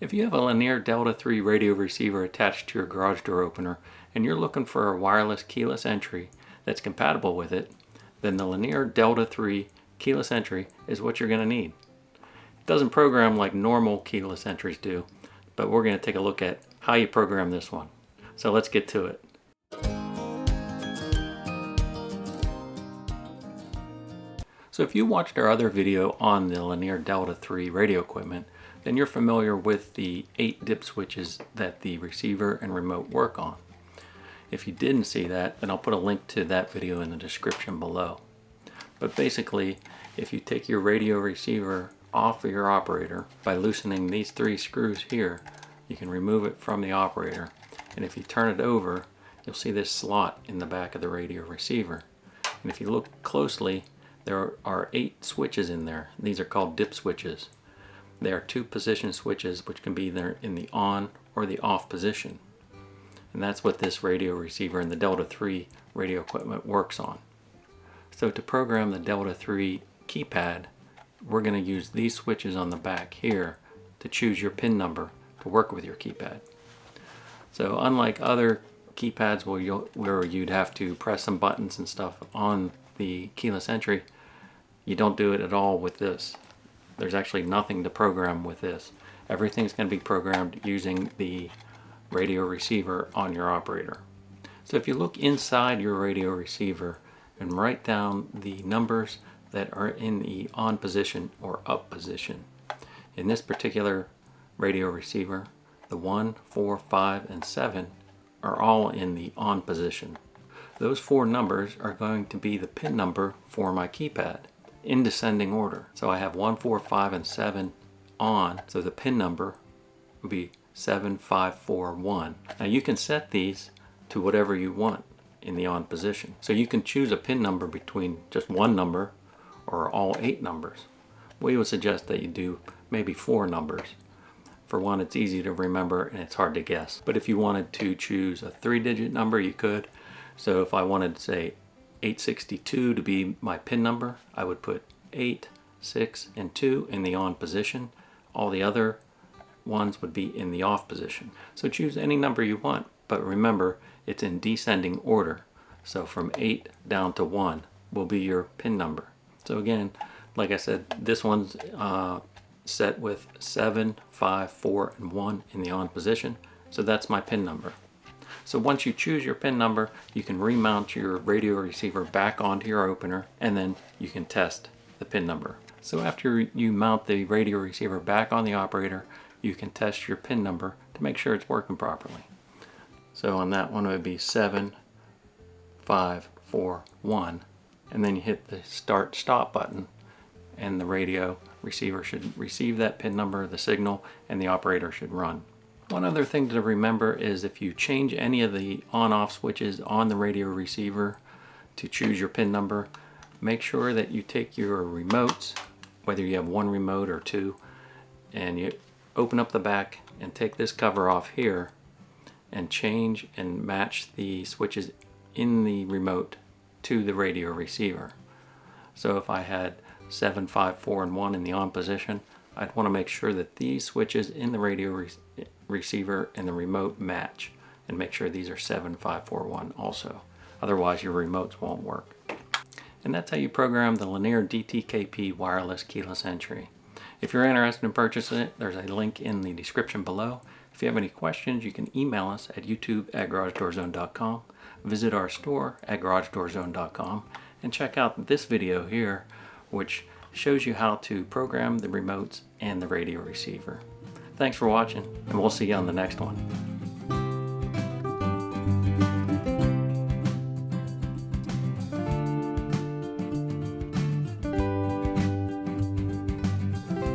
If you have a Raynor Delta-3 radio receiver attached to your garage door opener and you're looking for a wireless keyless entry that's compatible with it, then the Raynor Delta-3 keyless entry is what you're going to need. It doesn't program like normal keyless entries do, but we're going to take a look at how you program this one. So let's get to it. So if you watched our other video on the Raynor Delta-3 radio equipment, then you're familiar with the 8 dip switches that the receiver and remote work on. If you didn't see that, then I'll put a link to that video in the description below. But basically, if you take your radio receiver off of your operator by loosening these 3 screws here, you can remove it from the operator. And if you turn it over, you'll see this slot in the back of the radio receiver. And if you look closely, there are 8 switches in there. These are called dip switches. They are 2 position switches which can be either in the on or the off position. And that's what this radio receiver and the Delta-3 radio equipment works on. So to program the Delta-3 keypad, we're going to use these switches on the back here to choose your pin number to work with your keypad. So unlike other keypads where you'd have to press some buttons and stuff on the keyless entry, you don't do it at all with this. There's actually nothing to program with this. Everything's going to be programmed using the radio receiver on your operator. So if you look inside your radio receiver and write down the numbers that are in the on position or up position. In this particular radio receiver, the 1, 4, 5, and 7 are all in the on position. Those 4 numbers are going to be the pin number for my keypad in descending order. So I have 1, 4, 5, and 7 on, so the pin number would be 7, 5, 4, 1. Now you can set these to whatever you want in the on position. So you can choose a pin number between just one number or all 8 numbers. We would suggest that you do maybe 4 numbers. For one, it's easy to remember and it's hard to guess. But if you wanted to choose a 3-digit number, you could. So if I wanted to say 862 to be my pin number, I would put 8, 6, and 2 in the on position. All the other ones would be in the off position. So choose any number you want, but remember it's in descending order. So from 8 down to 1 will be your pin number. So again, like I said, this one's set with 7, 5, 4, and 1 in the on position. So that's my pin number. So once you choose your pin number, you can remount your radio receiver back onto your opener, and then you can test the pin number. So after you mount the radio receiver back on the operator, you can test your pin number to make sure it's working properly. So on that one it would be 7, 5, 4, 1, and then you hit the start stop button and the radio receiver should receive that pin number, the signal, and the operator should run. One other thing to remember is if you change any of the on-off switches on the radio receiver to choose your pin number, make sure that you take your remotes, whether you have 1 remote or 2, and you open up the back and take this cover off here and change and match the switches in the remote to the radio receiver. So if I had 7, 5, 4, and 1 in the on position, I'd want to make sure that these switches in the radio receiver and the remote match, and make sure these are 7, 5, 4, 1 also. Otherwise your remotes won't work. And that's how you program the Raynor DTKP wireless keyless entry. If you're interested in purchasing it, there's a link in the description below. If you have any questions, you can email us at youtube@garageDoorZone.com, visit our store at garageDoorZone.com, and check out this video here, which shows you how to program the remotes and the radio receiver. Thanks for watching, and we'll see you on the next one.